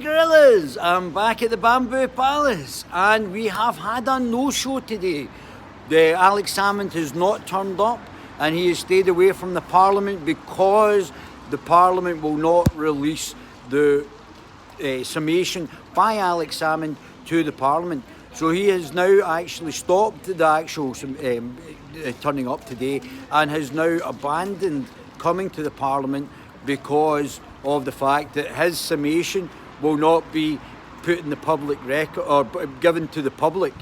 gorillas, I'm back at the Bamboo Palace and we have had a no-show today. Alex Salmond has not turned up and he has stayed away from the Parliament because the Parliament will not release the summation by Alex Salmond to the Parliament. So he has now actually stopped the actual turning up today and has now abandoned coming to the Parliament because of the fact that his summation will not be put in the public record or given to the public.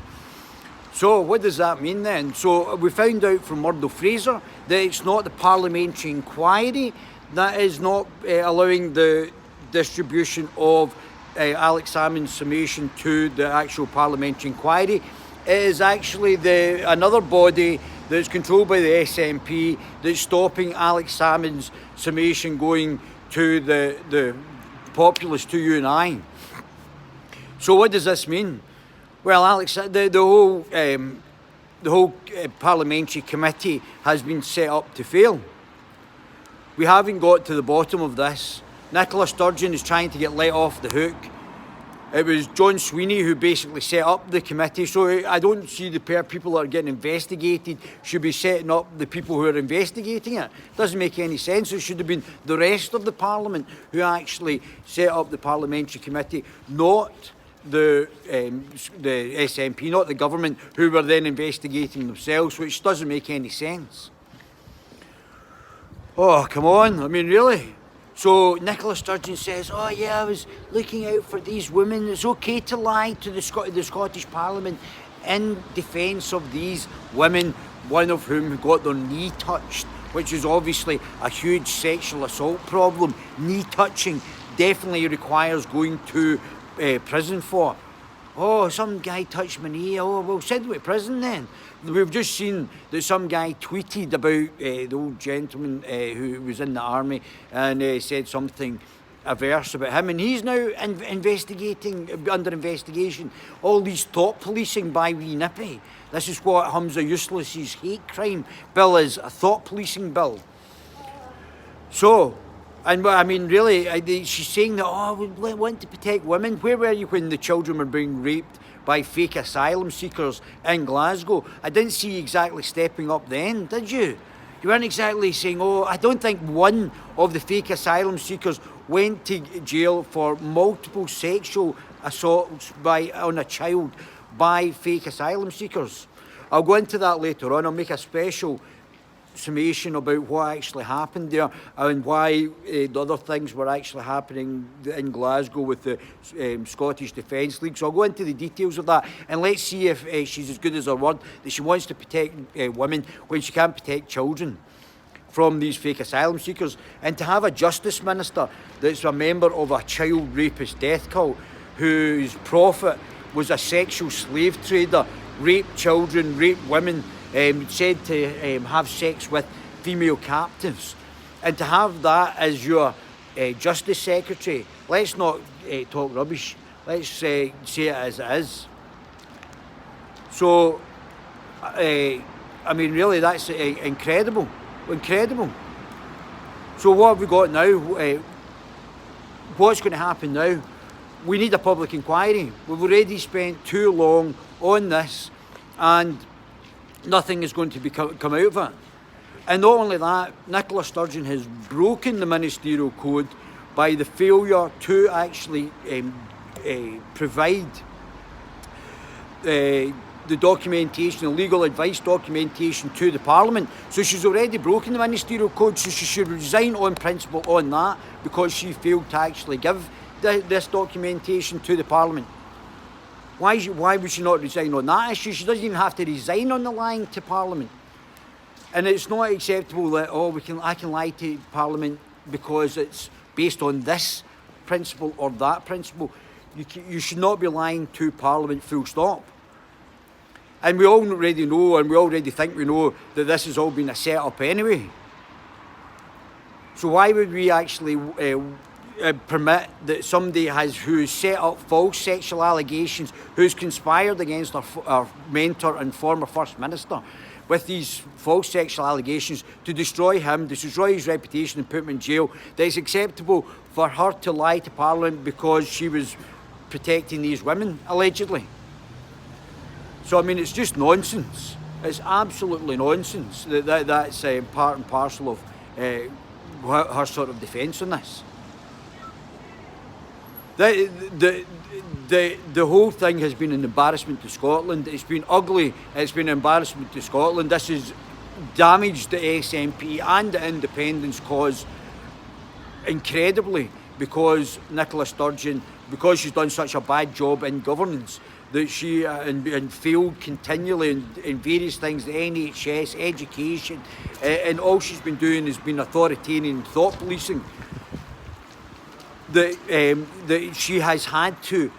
So what does that mean then? So we found out from Murdo Fraser that it's not the parliamentary inquiry that is not allowing the distribution of Alex Salmond's summation to the actual parliamentary inquiry. It is actually another body that's controlled by the SNP that's stopping Alex Salmond's summation going to the populace, to you and I. So what does this mean? Well, Alex, the whole parliamentary committee has been set up to fail. We haven't got to the bottom of this. Nicola Sturgeon is trying to get let off the hook. It was John Sweeney who basically set up the committee, so I don't see the people that are getting investigated should be setting up the people who are investigating it. It doesn't make any sense. It should have been the rest of the Parliament who actually set up the parliamentary committee, not the SNP, not the government, who were then investigating themselves, which doesn't make any sense. Oh, come on, I mean, really? So Nicola Sturgeon says, oh yeah, I was looking out for these women. It's okay to lie to the Scottish Parliament in defence of these women, one of whom got their knee touched, which is obviously a huge sexual assault problem. Knee touching definitely requires going to prison for. Oh, some guy touched my knee. Oh, well, send him to prison then. We've just seen that some guy tweeted about the old gentleman who was in the army and said something averse about him, and he's now under investigation. All these thought policing by wee Nippy. This is what Humza Useless's hate crime bill is, a thought policing bill. So, and I mean, really, she's saying that, oh, we want to protect women. Where were you when the children were being raped by fake asylum seekers in Glasgow? I didn't see you exactly stepping up then, did you? You weren't exactly saying, oh, I don't think one of the fake asylum seekers went to jail for multiple sexual assaults on a child by fake asylum seekers. I'll go into that later on. I'll make a special summation about what actually happened there and why the other things were actually happening in Glasgow with the Scottish Defence League. So I'll go into the details of that and let's see if she's as good as her word that she wants to protect women when she can't protect children from these fake asylum seekers. And to have a justice minister that's a member of a child rapist death cult whose profit was a sexual slave trader, raped children, raped women, said to have sex with female captives, and to have that as your Justice Secretary, let's not talk rubbish, let's say it as it is. So, I mean, really, that's incredible. So what have we got now? What's going to happen now? We need a public inquiry. We've already spent too long on this and nothing is going to come out of it. And not only that, Nicola Sturgeon has broken the Ministerial Code by the failure to actually provide the documentation, the legal advice documentation to the Parliament. So she's already broken the Ministerial Code, so she should resign on principle on that because she failed to actually give this documentation to the Parliament. Why would she not resign on that issue? She doesn't even have to resign on the lying to Parliament. And it's not acceptable that, I can lie to Parliament because it's based on this principle or that principle. You should not be lying to Parliament, full stop. And we already know, and we already think we know, that this has all been a set-up anyway. So why would we actually permit that somebody who set up false sexual allegations, who's conspired against our mentor and former First Minister, with these false sexual allegations to destroy him, to destroy his reputation and put him in jail, that it's acceptable for her to lie to Parliament because she was protecting these women, allegedly. So, I mean, it's just nonsense. It's absolutely nonsense. That's part and parcel of her sort of defence on this. The whole thing has been an embarrassment to Scotland. It's been ugly. It's been an embarrassment to Scotland. This has damaged the SNP and the independence cause incredibly because Nicola Sturgeon, because she's done such a bad job in governance, that she and failed continually in various things, the NHS, education, and all she's been doing has been authoritarian thought policing. That she has had to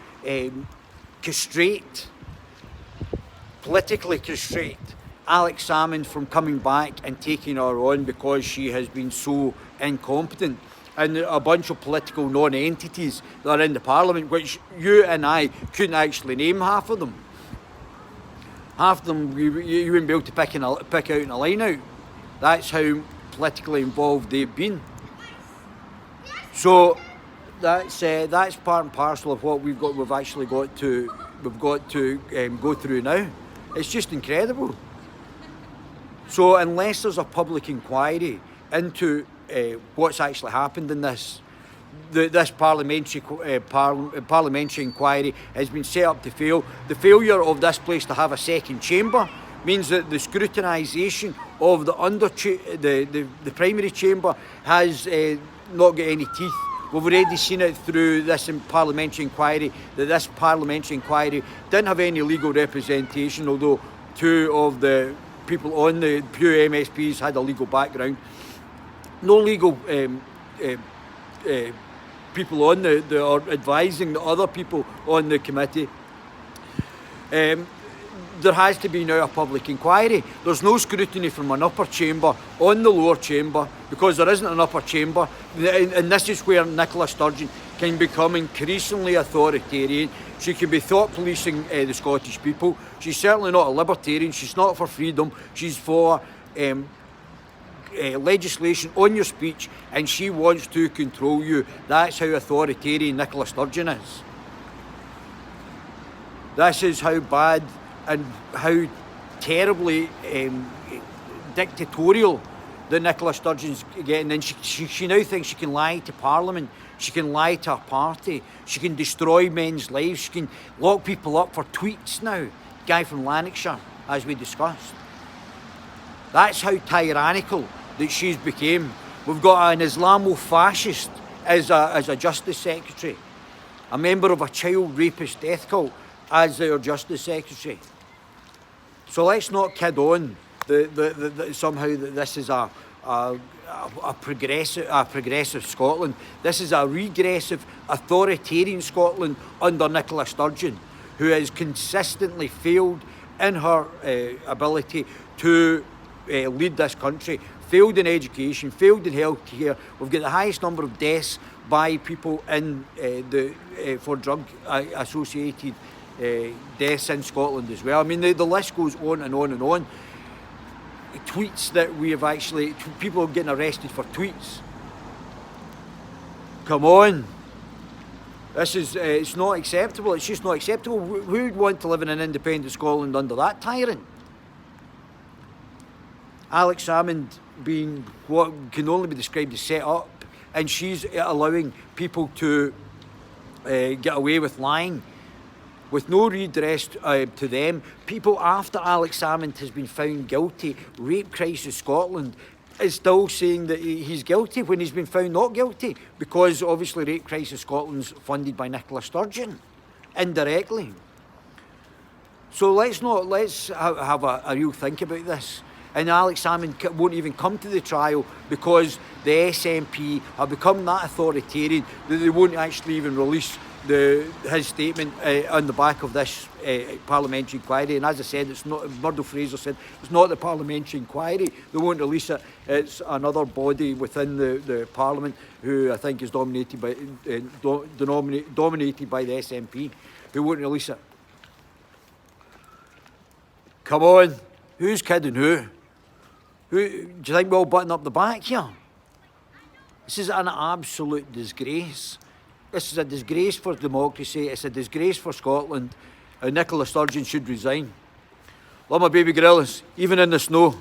politically castrate Alex Salmond from coming back and taking her on because she has been so incompetent. And a bunch of political non-entities that are in the Parliament, which you and I couldn't actually name half of them. Half of them you wouldn't be able to pick out in a line out. That's how politically involved they've been. So that's part and parcel of what we've actually got to go through now. It's just incredible. So unless there's a public inquiry into what's actually happened in this parliamentary inquiry has been set up to fail. The failure of this place to have a second chamber means that the scrutinisation of the primary chamber has not got any teeth. We've already seen it through this parliamentary inquiry, that this parliamentary inquiry didn't have any legal representation, although two of the people on the pure MSPs had a legal background. No legal people on or advising the other people on the committee. There has to be now a public inquiry. There's no scrutiny from an upper chamber on the lower chamber because there isn't an upper chamber. And this is where Nicola Sturgeon can become increasingly authoritarian. She can be thought policing the Scottish people. She's certainly not a libertarian. She's not for freedom. She's for legislation on your speech, and she wants to control you. That's how authoritarian Nicola Sturgeon is. This is how bad and how terribly dictatorial that Nicola Sturgeon's getting. And she now thinks she can lie to Parliament, she can lie to her party, she can destroy men's lives, she can lock people up for tweets now. Guy from Lanarkshire, as we discussed. That's how tyrannical that she's became. We've got an Islamo-fascist as a Justice Secretary, a member of a child rapist death cult as their Justice Secretary. So let's not kid on somehow that this is a progressive Scotland. This is a regressive, authoritarian Scotland under Nicola Sturgeon, who has consistently failed in her ability to lead this country, failed in education, failed in healthcare. We've got the highest number of deaths by people in for drug associated deaths in Scotland as well. I mean, the list goes on and on and on. Tweets that we have actually, people are getting arrested for tweets. Come on. This is, it's not acceptable. It's just not acceptable. Who would want to live in an independent Scotland under that tyrant? Alex Salmond being what can only be described as set up, and she's allowing people to get away with lying with no redress to them. People after Alex Salmond has been found guilty, Rape Crisis Scotland is still saying that he's guilty when he's been found not guilty, because obviously Rape Crisis Scotland's funded by Nicola Sturgeon indirectly. So let's have a real think about this. And Alex Salmond won't even come to the trial because the SNP have become that authoritarian that they won't actually even release his statement on the back of this parliamentary inquiry. And as I said, it's not, Murdo Fraser said, it's not the parliamentary inquiry. They won't release it. It's another body within the Parliament who I think is dominated by the SNP, who won't release it. Come on. Who's kidding who? Who do you think we'll button up the back here? This is an absolute disgrace. This is a disgrace for democracy. It's a disgrace for Scotland. And Nicola Sturgeon should resign. Love my baby gorillas, even in the snow.